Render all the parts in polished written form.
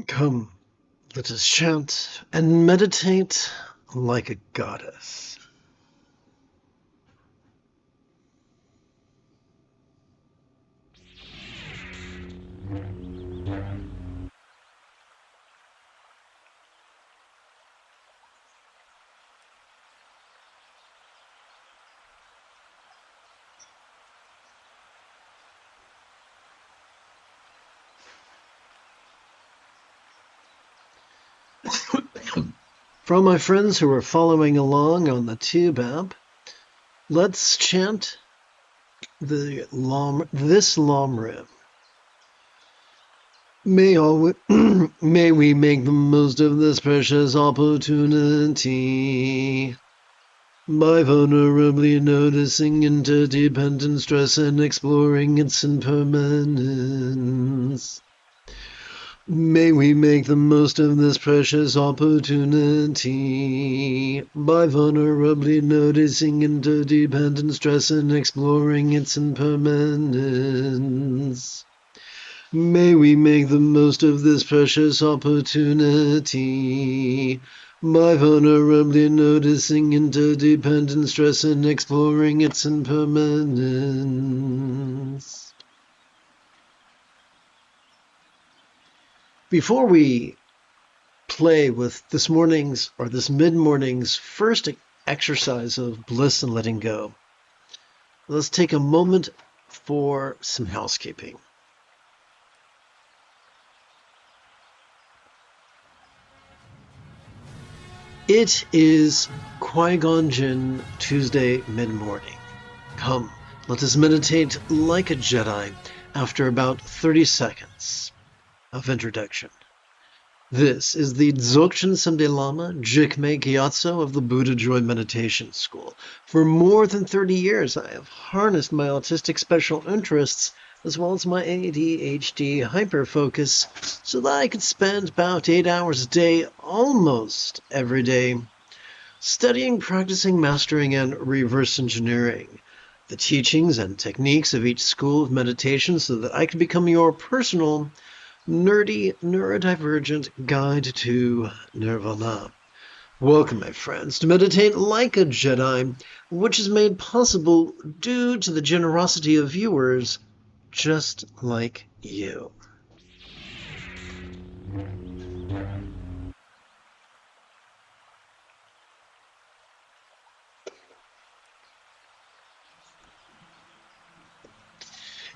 Come, let us chant and meditate like a goddess. For all my friends who are following along on the Tube app, let's chant this Lamrim. May we make the most of this precious opportunity by vulnerably noticing interdependent stress and exploring its impermanence. May we make the most of this precious opportunity by vulnerably noticing interdependent stress and exploring its impermanence. May we make the most of this precious opportunity by vulnerably noticing interdependent stress and exploring its impermanence. Before we play with this mid-morning's first exercise of bliss and letting go, let's take a moment for some housekeeping. It is Qui-Gon Jinn Tuesday mid-morning. Come, let us meditate like a Jedi after about 30 seconds of introduction. This is the Dzogchen Samde Lama Jigme Gyatso of the Buddha Joy Meditation School. For more than 30 years, I have harnessed my autistic special interests as well as my ADHD hyperfocus so that I could spend about 8 hours a day almost every day studying, practicing, mastering, and reverse engineering the teachings and techniques of each school of meditation so that I could become your personal nerdy, neurodivergent guide to nirvana. Welcome, my friends, to meditate like a Jedi, which is made possible due to the generosity of viewers just like you.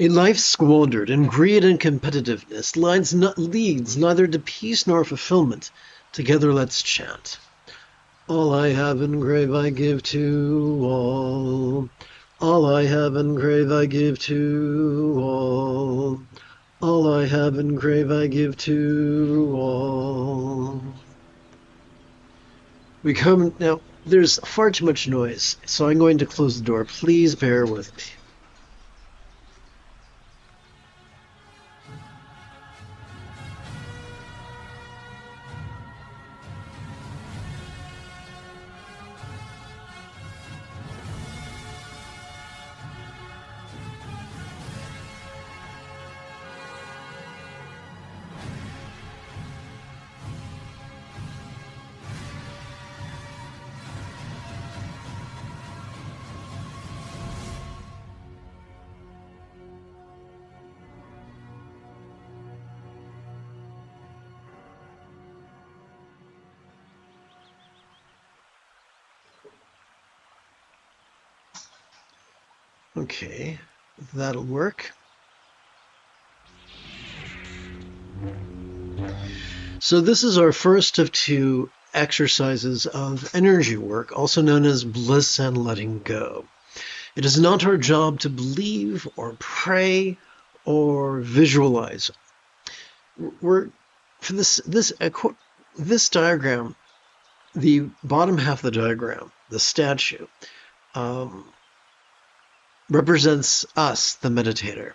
A life squandered in greed and competitiveness leads neither to peace nor fulfillment. Together let's chant. All I have and crave I give to all. All I have and crave I give to all. All I have and crave I give to all. We come now. There's far too much noise, so I'm going to close the door. Please bear with me. Okay, that'll work. So this is our first of two exercises of energy work, also known as bliss and letting go. It is not our job to believe or pray or visualize. For this diagram, the bottom half of the diagram, the statue, represents us, the meditator.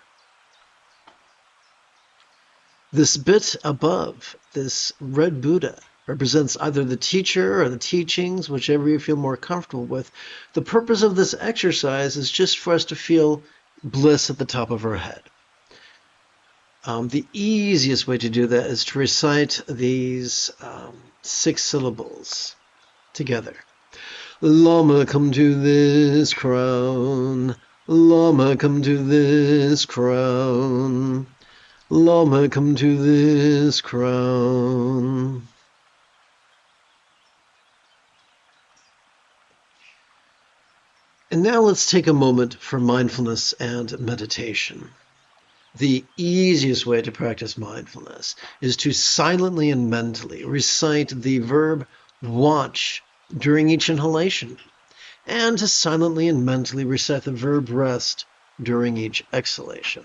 This bit above, this red Buddha, represents either the teacher or the teachings, whichever you feel more comfortable with. The purpose of this exercise is just for us to feel bliss at the top of our head. The easiest way to do that is to recite these 6 syllables together. Lama, come to this crown. Lama, come to this crown. Lama, come to this crown. And now let's take a moment for mindfulness and meditation. The easiest way to practice mindfulness is to silently and mentally recite the verb watch during each inhalation, and to silently and mentally recite the verb rest during each exhalation.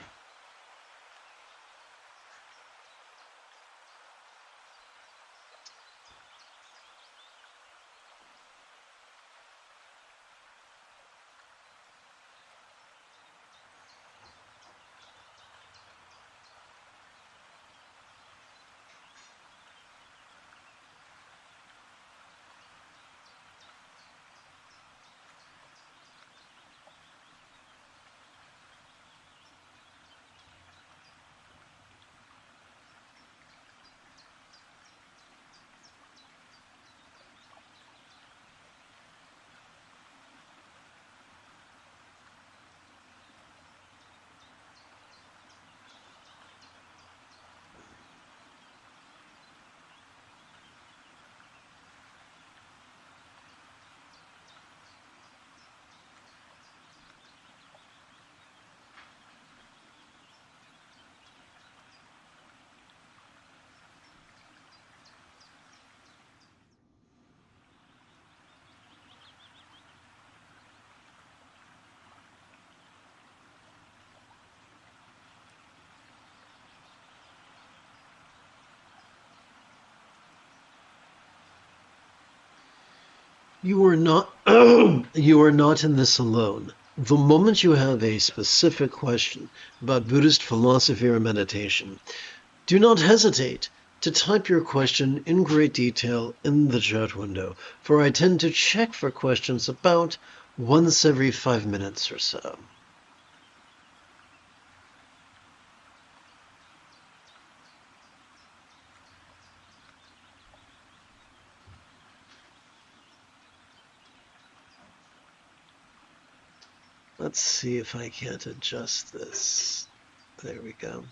You are not you are not in this alone. The moment you have a specific question about Buddhist philosophy or meditation, do not hesitate to type your question in great detail in the chat window, for I tend to check for questions about once every 5 minutes or so. Let's see if I can't adjust this. There we go.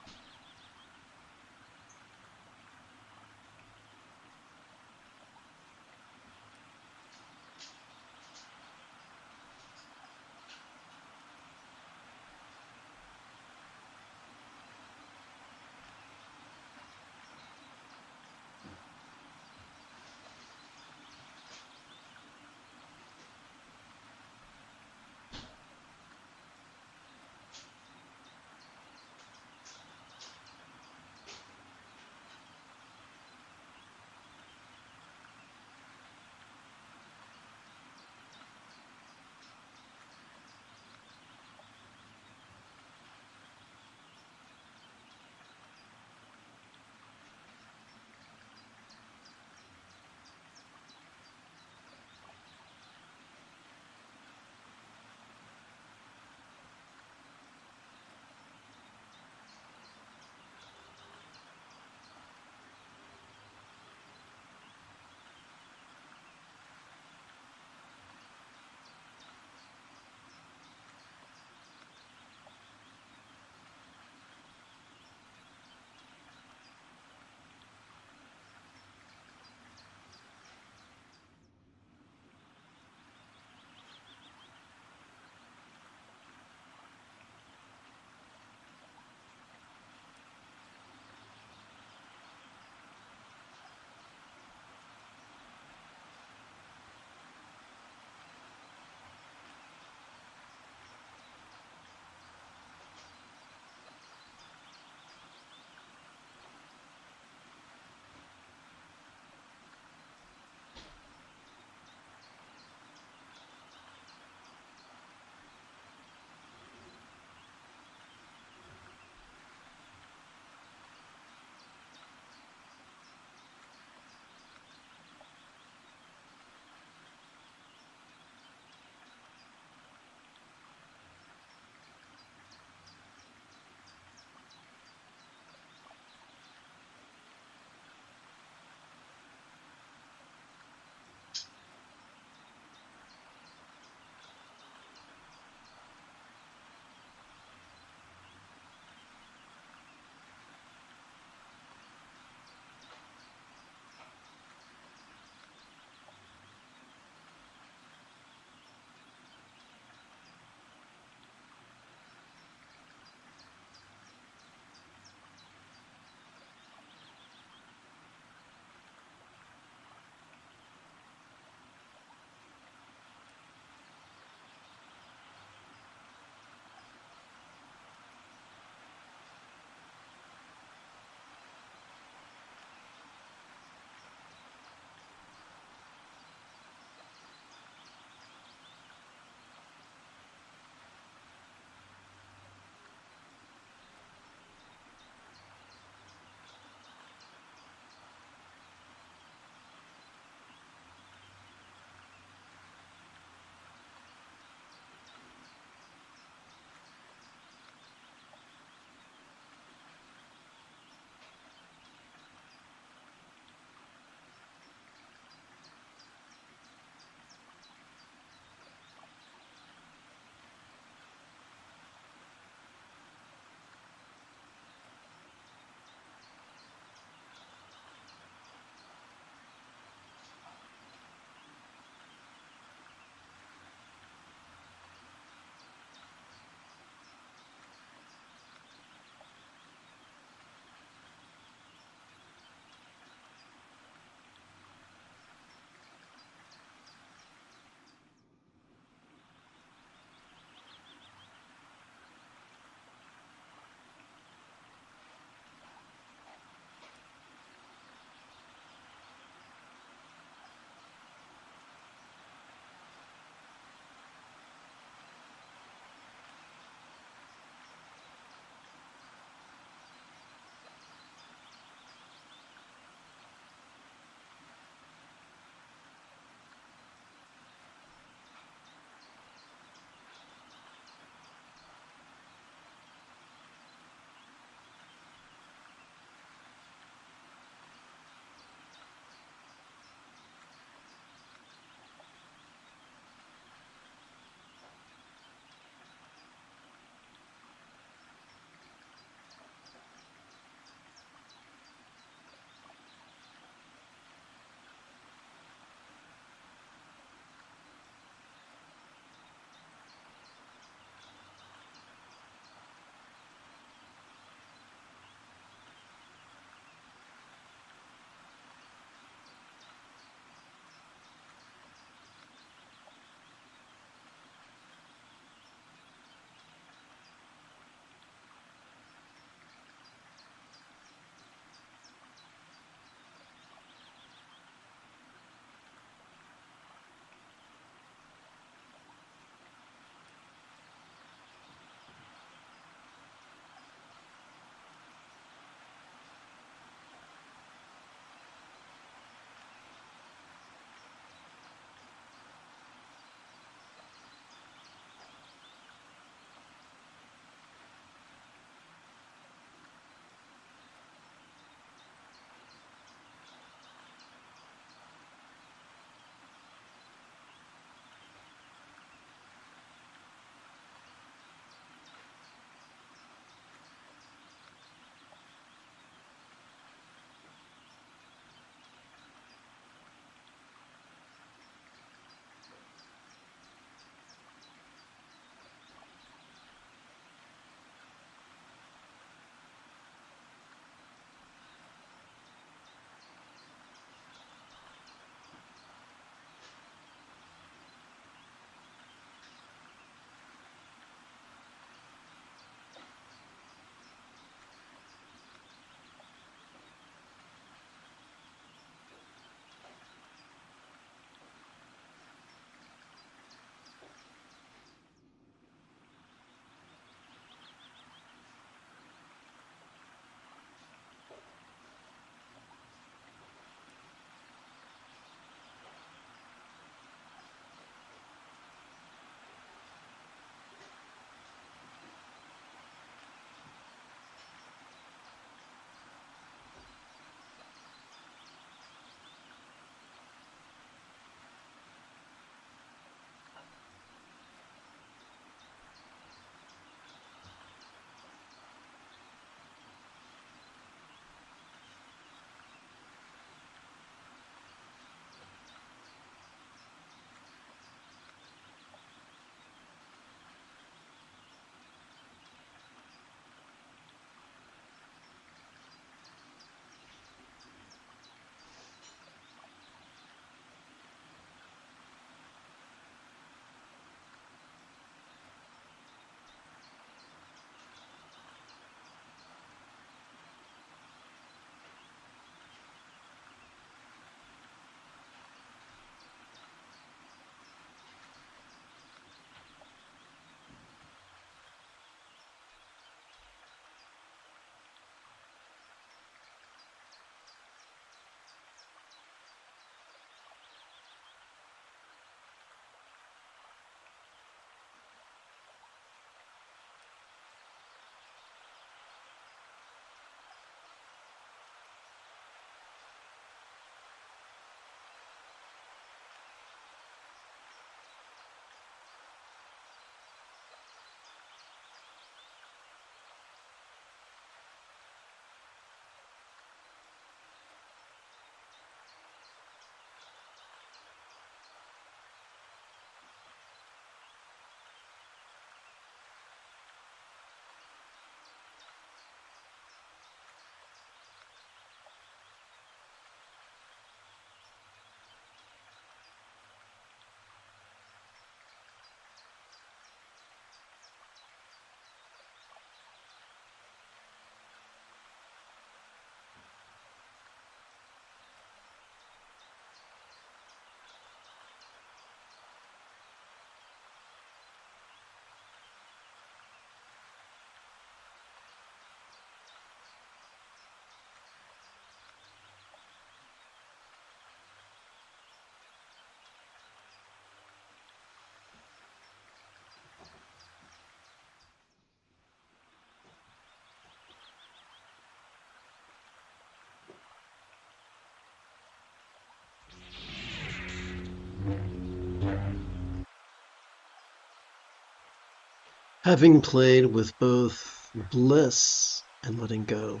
Having played with both bliss and letting go,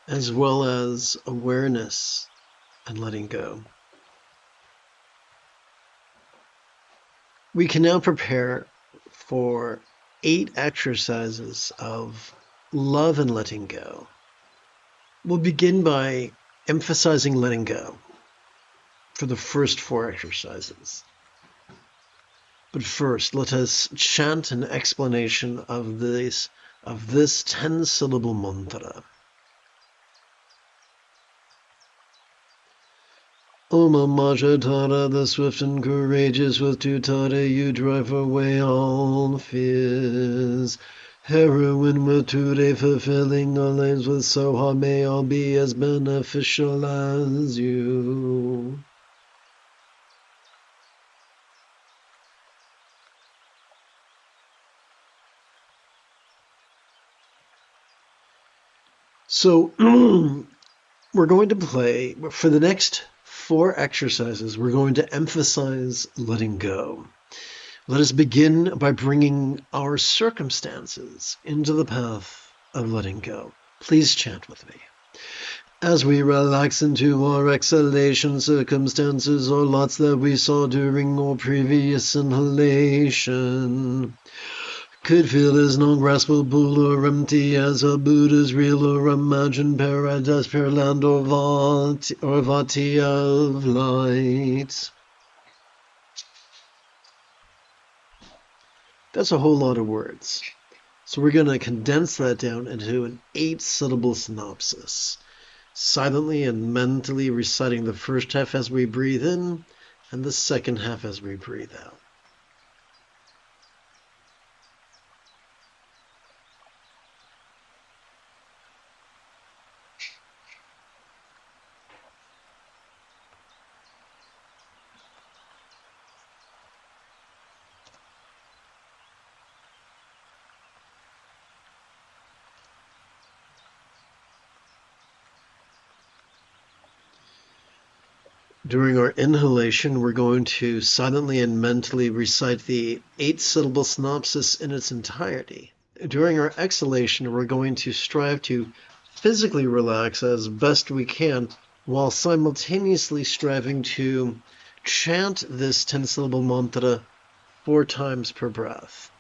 as well as awareness and letting go, we can now prepare for 8 exercises of love and letting go. We'll begin by emphasizing letting go for the first 4 exercises. But first, let us chant an explanation of this 10-syllable mantra. Om Majatara, the swift and courageous, with Tutara you drive away all fears. Heroine with Ture, fulfilling our lives with Soha, may all be as beneficial as you. So we're going to play, for the next 4 exercises, we're going to emphasize letting go. Let us begin by bringing our circumstances into the path of letting go. Please chant with me. As we relax into our exhalation, circumstances or lots that we saw during our previous inhalation could feel as non-graspable or empty as a Buddha's real or imagined paradise, pure land or vati of light. That's a whole lot of words. So we're going to condense that down into an 8-syllable synopsis, silently and mentally reciting the first half as we breathe in and the second half as we breathe out. During our inhalation, we're going to silently and mentally recite the 8-syllable synopsis in its entirety. During our exhalation, we're going to strive to physically relax as best we can while simultaneously striving to chant this 10-syllable mantra 4 times per breath.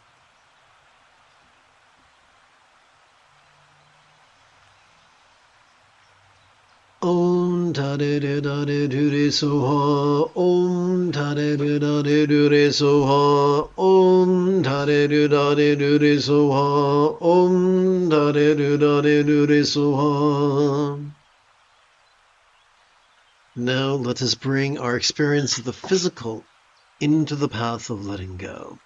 Om Tade Dade Dure Soha, Om Tade Dade Dure Soha, Om Tade Dade Dure Soha, Om Tade Dade Dure Soha. Now let us bring our experience of the physical into the path of letting go.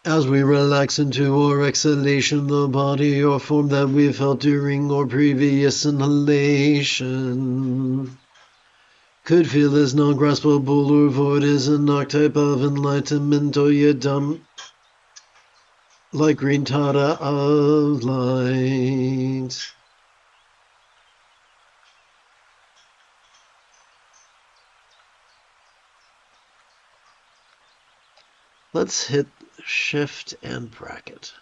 As we relax into our exhalation, the body or form that we felt during our previous inhalation could feel as non-graspable or void as an archetype of enlightenment or yidam, like green Tara of light. Let's hit shift and bracket.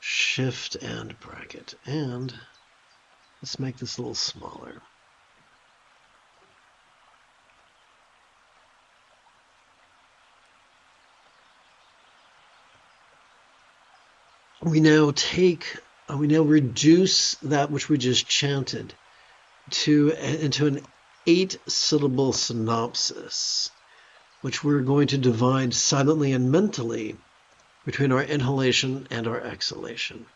Shift and bracket. And let's make this a little smaller. We now reduce that which we just chanted into an 8-syllable synopsis, which we're going to divide silently and mentally between our inhalation and our exhalation.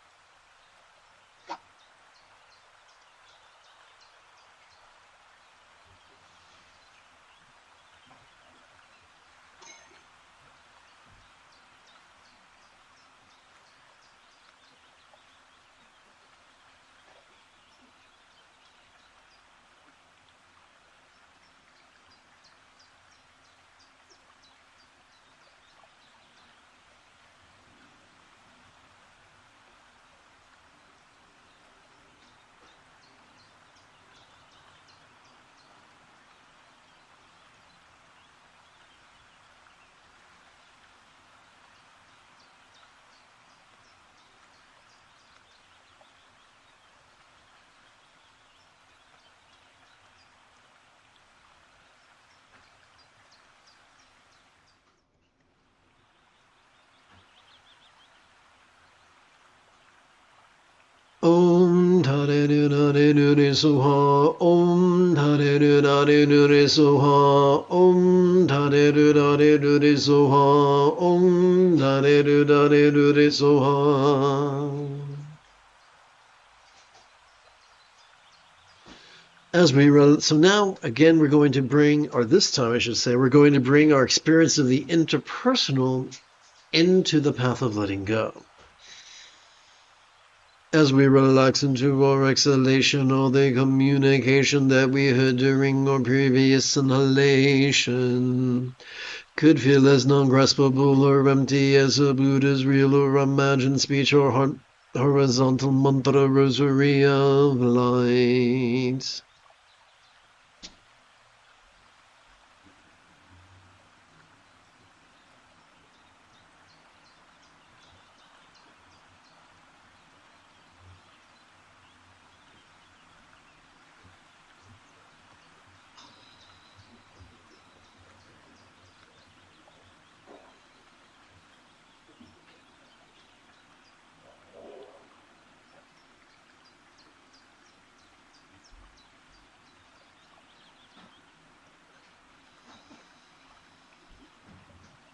re soha, Om Tare re soha, Om Tare re soha, Om Tare re soha. So now, again, we're going to bring, or this time I should say, we're going to bring our experience of the interpersonal into the path of letting go. As we relax into our exhalation, all the communication that we heard during our previous inhalation could feel as non-graspable or empty as a Buddha's real or imagined speech or horizontal mantra rosary of light.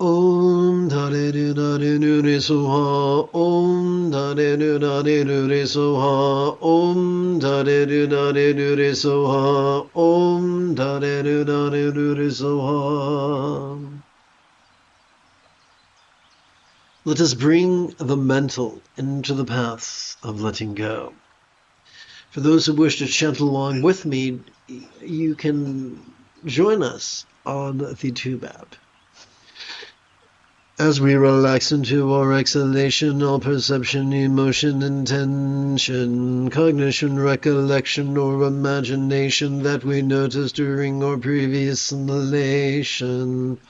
Om Tare re soha, Om Tare re soha, Om Tare re soha, Om Tare re soha. Let us bring the mental into the path of letting go. For those who wish to chant along with me, you can join us on the Tube app. As we relax into our exhalation, all perception, emotion, intention, cognition, recollection, or imagination that we noticed during our previous inhalation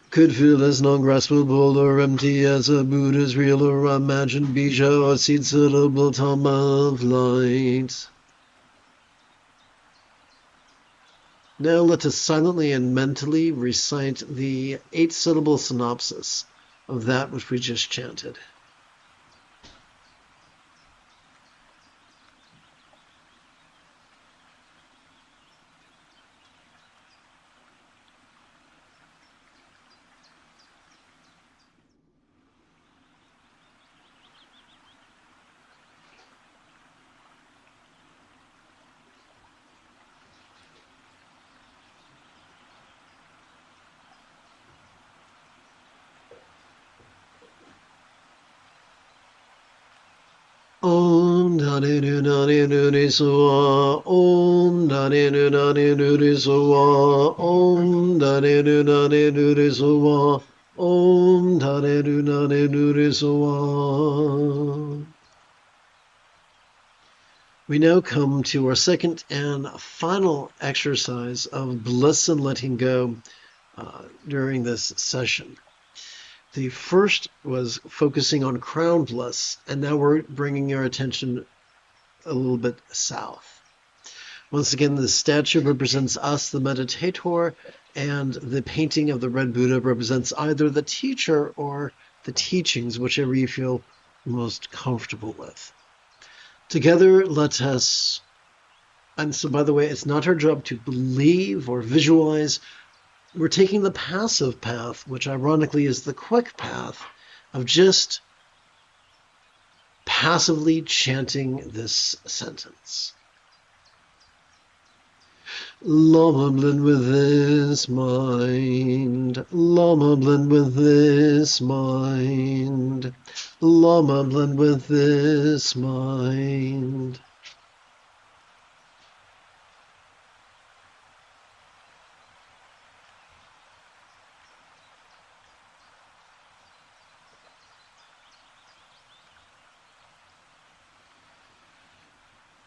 could feel as non-graspable or empty as a Buddha's real or imagined bija or seed syllable Dhamma of light. Now let us silently and mentally recite the 8-syllable synopsis of that which we just chanted. Om Dare Dare Soa, Om Dare Dare Soa, Om Dare Dare Soa, Om Dare Dare Soa. We now come to our second and final exercise of bliss and letting go during this session. The first was focusing on crown bliss, and now we're bringing our attention a little bit south. Once again, the statue represents us, the meditator, and the painting of the red Buddha represents either the teacher or the teachings, whichever you feel most comfortable with. Together, let us, and so by the way, it's not our job to believe or visualize. We're taking the passive path, which ironically is the quick path, of just passively chanting this sentence. Lama blend with this mind, Lama blend with this mind, Lama blend with this mind.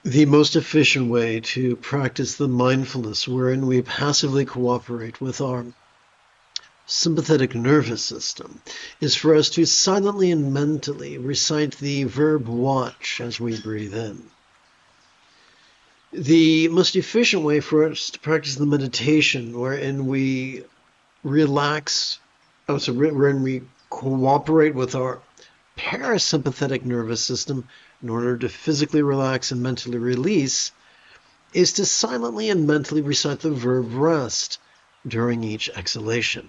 The most efficient way to practice the mindfulness wherein we passively cooperate with our sympathetic nervous system is for us to silently and mentally recite the verb watch as we breathe in. The most efficient way for us to practice the meditation wherein we wherein we cooperate with our parasympathetic nervous system in order to physically relax and mentally release, is to silently and mentally recite the verb rest during each exhalation.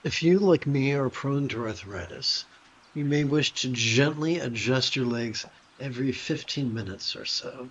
If you, like me, are prone to arthritis, you may wish to gently adjust your legs every 15 minutes or so.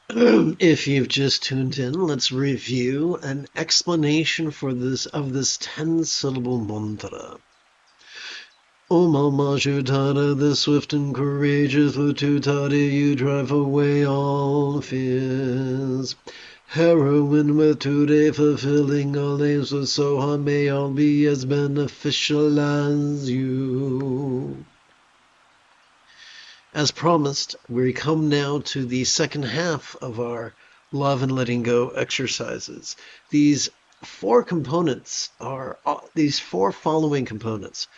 If you've just tuned in, let's review an explanation of this 10-syllable mantra. Om Amashutara, the swift and courageous Ututari, you drive away all fears. Heroine with today, fulfilling all aims with Soha, may all be as beneficial as you. As promised, we come now to the second half of our love and letting go exercises. These four following components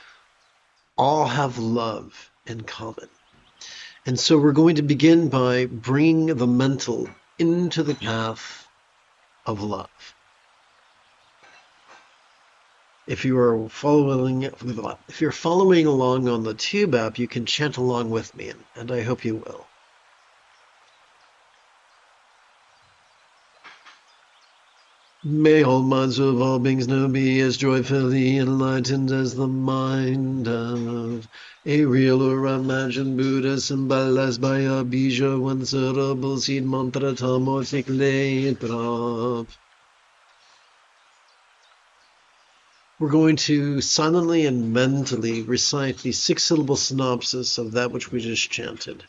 all have love in common. And so we're going to begin by bringing the mental into the path of love. If you're following along on the Tube app, you can chant along with me, and I hope you will. May all minds of all beings now be as joyfully enlightened as the mind of a real or imagined Buddha, symbolized by a bija, one syllable seed mantra tamotikle prab. We're going to silently and mentally recite the 6-syllable synopsis of that which we just chanted.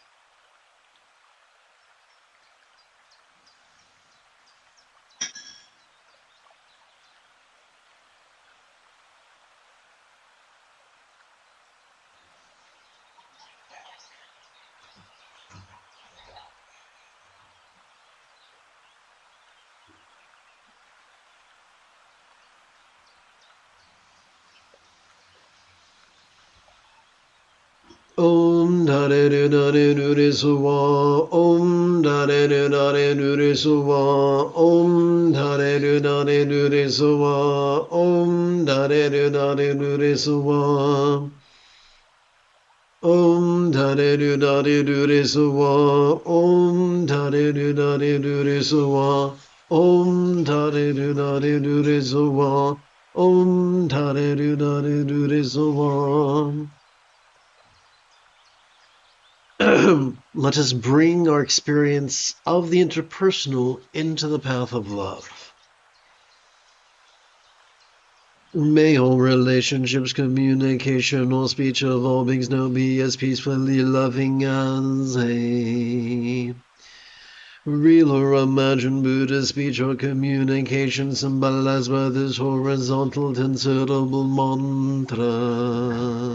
Om Dare Dare Nure Suwa, Om Dare Dare Nure Suwa, Om Dare Dare Nure Suwa, Om Dare Dare Nure Suwa, Om Dare Dare Nure Suwa, Om Dare Dare Nure Suwa, Om Dare Dare Nure Suwa, Om Dare Dare Nure Suwa. Let us bring our experience of the interpersonal into the path of love. May all relationships, communication, all speech of all beings now be as peacefully loving as a real or imagined Buddha speech or communication symbolized by this horizontal 10-syllable mantra.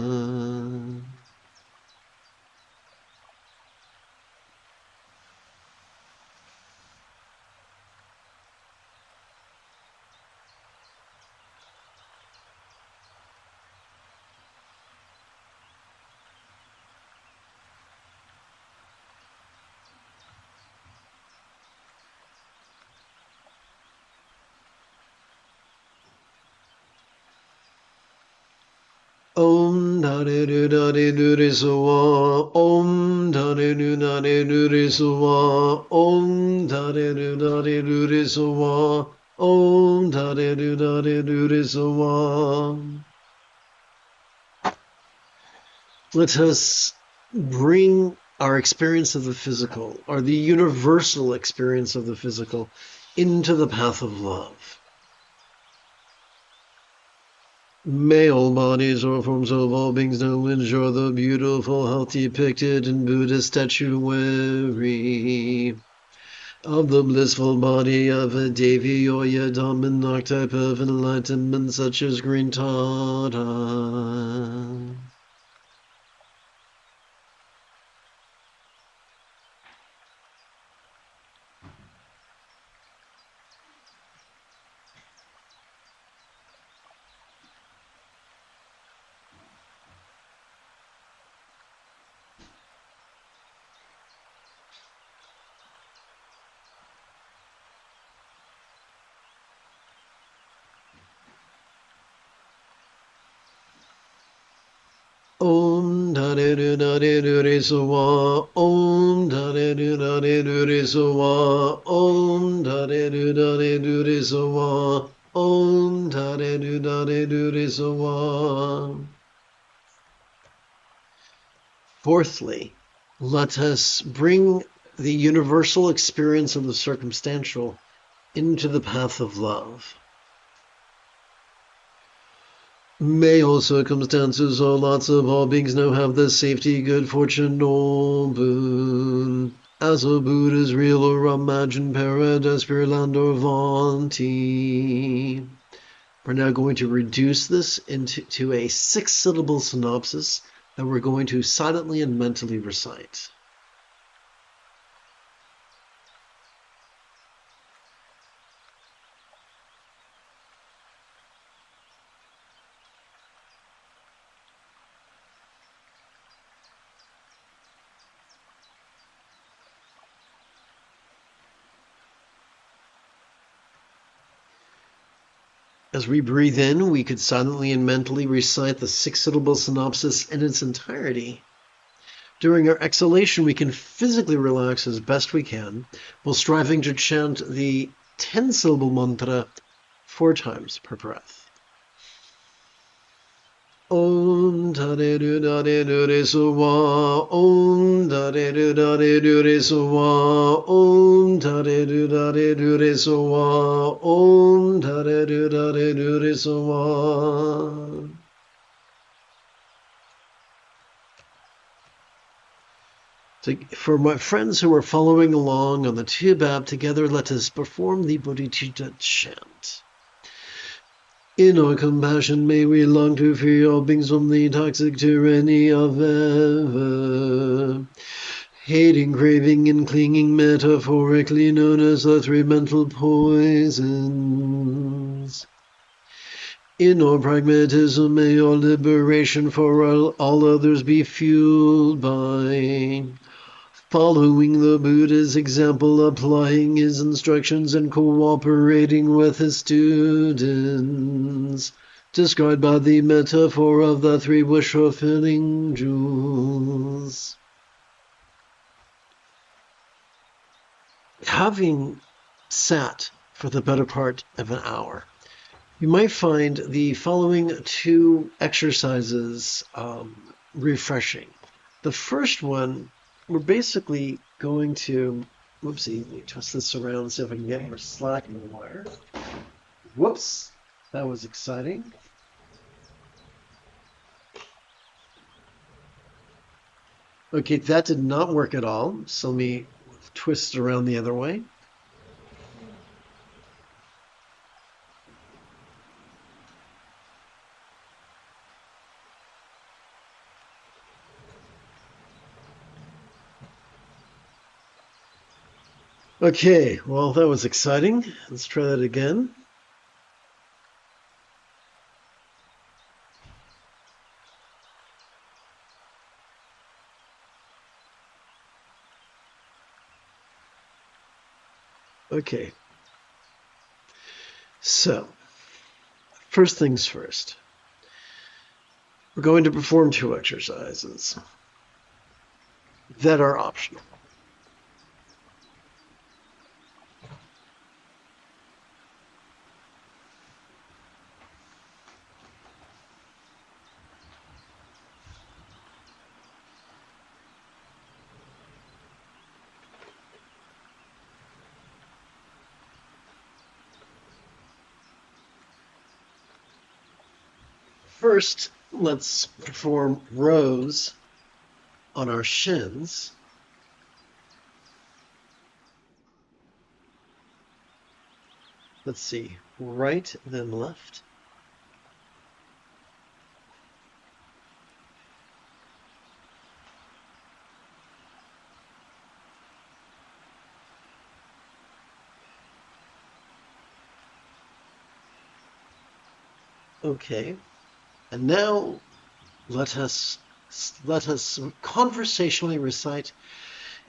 Om Dare Dare Dure Suwa, Om Dare Dare Dure Suwa, Om Dare Dare Dure Suwa, Om Dare Dare Dure Suwa. Let us bring our experience of the physical, or the universal experience of the physical, into the path of love. May all bodies or forms of all beings now enjoy the beautiful health depicted in Buddha's statuary of the blissful body of a Devi or Yadaman archetype of enlightenment such as Green Tara. Om Dare Dare Dure Suwa, Om Dare Dare Dure Suwa, Om Dare Dare Dure Suwa, Om Dare Dare Dure Suwa. Fourthly, let us bring the universal experience of the circumstantial into the path of love. May all circumstances, all lots of all beings now have the safety, good fortune, or boon. As a Buddha's real or imagined paradise, pure land or Vanti. We're now going to reduce this into a 6-syllable synopsis that we're going to silently and mentally recite. As we breathe in, we could silently and mentally recite the 6-syllable synopsis in its entirety. During our exhalation, we can physically relax as best we can while striving to chant the 10-syllable mantra 4 times per breath. Om Tare Du Dare Du Re Suwa, Om Tare Du Dare Du Re Suwa, Om Tare Du Dare Du Re Suwa, Om Tare Du Dare Du Re Suwa. For my friends who are following along on the Tube app, together let us perform the Bodhicitta chant. In our compassion may we long to free all beings from the toxic tyranny of ever. Hating, craving, and clinging, metaphorically known as the 3 mental poisons. In our pragmatism may our liberation for all others be fueled by following the Buddha's example, applying his instructions, and cooperating with his students, described by the metaphor of the 3 wish-fulfilling jewels. Having sat for the better part of an hour, you might find the following 2 exercises refreshing. The first one, we're basically going to, whoopsie, let me twist this around and see if I can get more slack in the wire. Whoops, that was exciting. Okay, that did not work at all, so let me twist it around the other way. Okay, well, that was exciting. Let's try that again. Okay. So, first things first. We're going to perform 2 exercises that are optional. First, let's perform rows on our shins. Let's see, right, then left. Okay, and now let us conversationally recite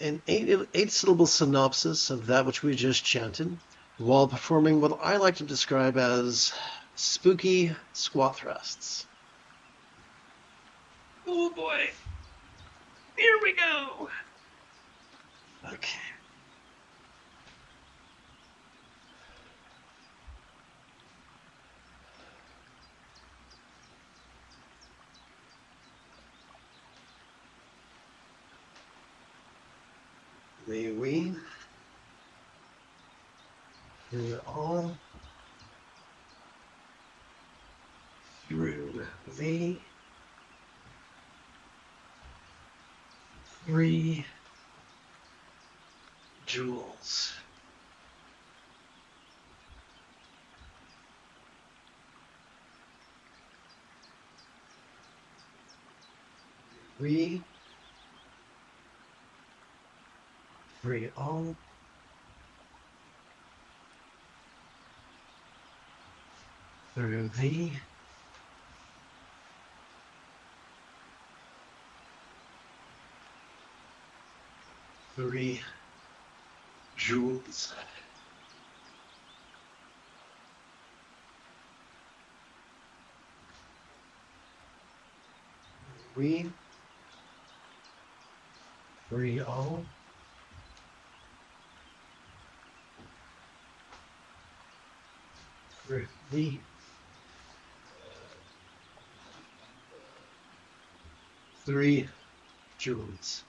an 8-syllable synopsis of that which we just chanted, while performing what I like to describe as spooky squat thrusts. Oh boy, here we go. Okay. May we, through all, through the 3 jewels, we free all through the 3 jewels. We free all through the 3 jewels.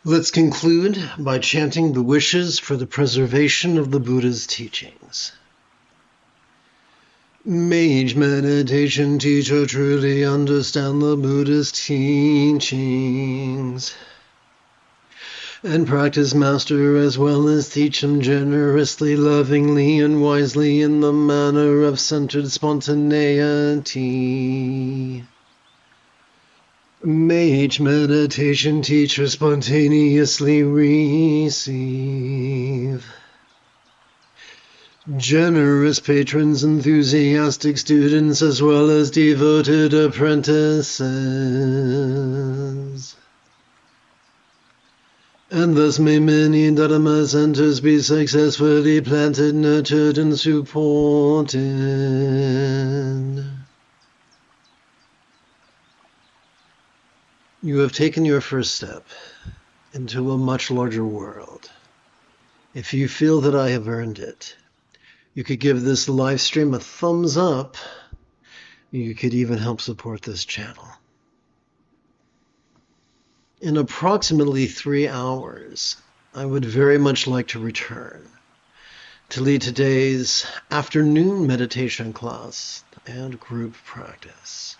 Let's conclude by chanting the wishes for the preservation of the Buddha's teachings. May each meditation teacher truly understand the Buddha's teachings and practice master as well as teach them generously, lovingly, and wisely in the manner of centered spontaneity. May each meditation teacher spontaneously receive generous patrons, enthusiastic students, as well as devoted apprentices. And thus may many Dharma centers be successfully planted, nurtured, and supported. You have taken your first step into a much larger world. If you feel that I have earned it, you could give this live stream a thumbs up. You could even help support this channel. In approximately 3 hours, I would very much like to return to lead today's afternoon meditation class and group practice.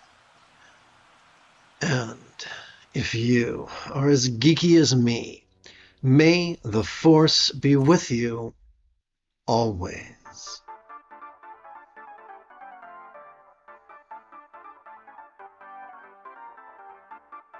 And if you are as geeky as me, may the Force be with you always.